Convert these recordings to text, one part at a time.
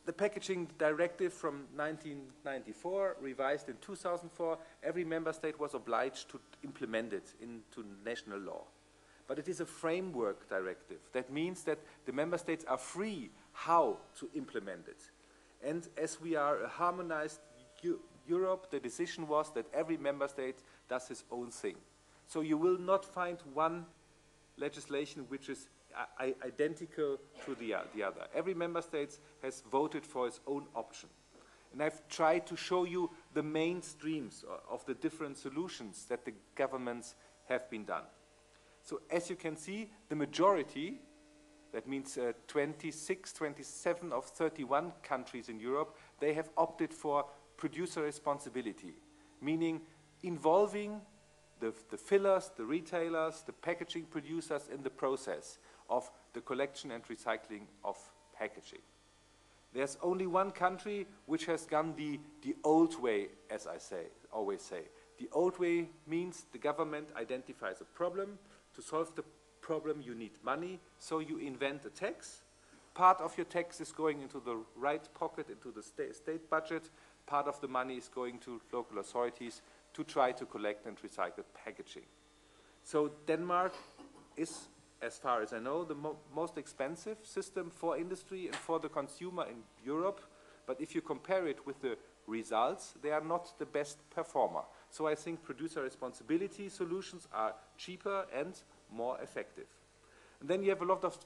the packaging directive from 1994, revised in 2004, every member state was obliged to implement it into national law. But it is a framework directive. That means that the member states are free how to implement it. And as we are a harmonized Europe, the decision was that every member state does his own thing. So you will not find one legislation which is identical to the other. Every member state has voted for its own option. And I've tried to show you the main streams of the different solutions that the governments have been done. So as you can see, the majority, that means 26, 27 of 31 countries in Europe, they have opted for producer responsibility, meaning involving the fillers, the retailers, the packaging producers in the process of the collection and recycling of packaging. There's only one country which has gone the old way, as I always say. The old way means the government identifies a problem. To solve the problem, you need money, so you invent a tax. Part of your tax is going into the right pocket, into the state budget. Part of the money is going to local authorities to try to collect and recycle packaging. So Denmark is, as far as I know, the most expensive system for industry and for the consumer in Europe. But if you compare it with the results, they are not the best performer. So I think producer responsibility solutions are cheaper and more effective. And then you have a lot of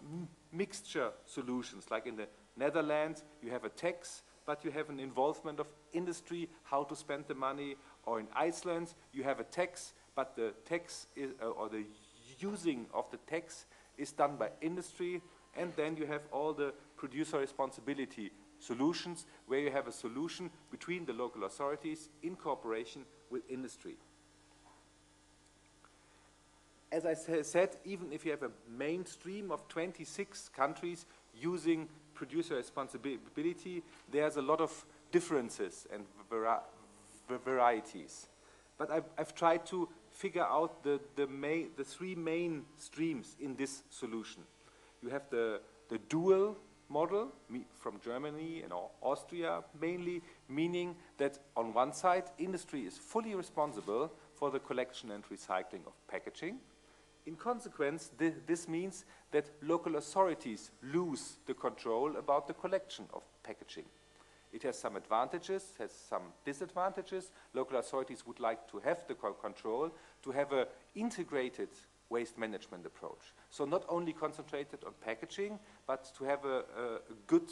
mixture solutions, like in the Netherlands, you have a tax, but you have an involvement of industry, how to spend the money. Or in Iceland, you have a tax, but the tax is, or the using of the tax is done by industry. And then you have all the producer responsibility solutions, where you have a solution between the local authorities in cooperation with industry. As I said, even if you have a mainstream of 26 countries using producer responsibility, there's a lot of differences and varieties. But I've tried to figure out the three main streams in this solution. You have the dual model from Germany and Austria mainly, meaning that on one side, industry is fully responsible for the collection and recycling of packaging. In consequence, this means that local authorities lose the control about the collection of packaging. It has some advantages, has some disadvantages. Local authorities would like to have the control, to have an integrated waste management approach. So not only concentrated on packaging, but to have a good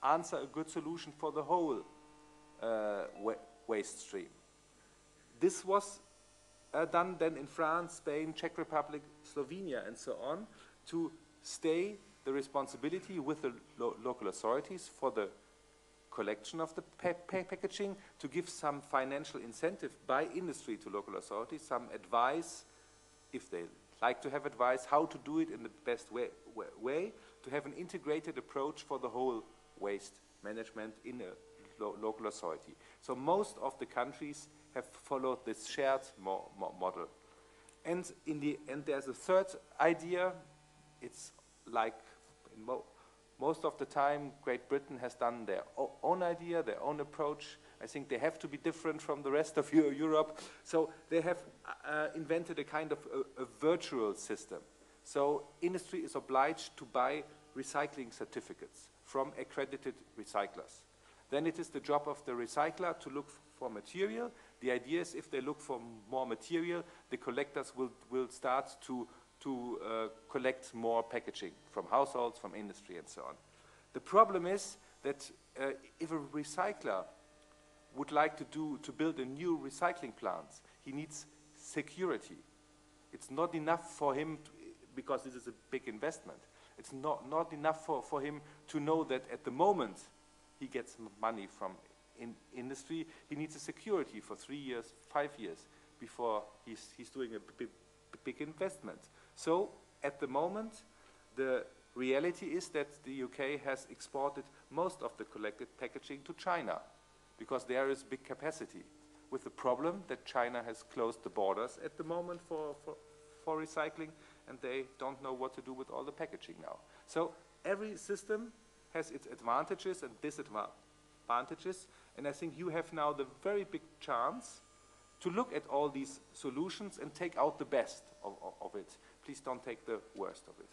answer, a good solution for the whole waste stream. This was done then in France, Spain, Czech Republic, Slovenia, and so on, to stay the responsibility with the local authorities for the collection of the packaging, to give some financial incentive by industry to local authorities, some advice, if they like to have advice, how to do it in the best way, to have an integrated approach for the whole waste management in a local authority. So most of the countries have followed this shared model. And in the end, there's a third idea. It's like in most of the time, Great Britain has done their own idea, their own approach. I think they have to be different from the rest of Europe. So they have invented a kind of a virtual system. So industry is obliged to buy recycling certificates from accredited recyclers. Then it is the job of the recycler to look for material. The idea is if they look for more material, the collectors will start to collect more packaging from households, from industry, and so on. The problem is that if a recycler would like to build a new recycling plant, he needs security. It's not enough for him, because this is a big investment, it's not enough for him to know that at the moment he gets money from industry. He needs a security for 3 years, 5 years before he's doing a big investment. So at the moment, the reality is that the UK has exported most of the collected packaging to China, because there is big capacity, with the problem that China has closed the borders at the moment for recycling, and they don't know what to do with all the packaging now. So every system has its advantages and disadvantages, and I think you have now the very big chance to look at all these solutions and take out the best of it. Please don't take the worst of it.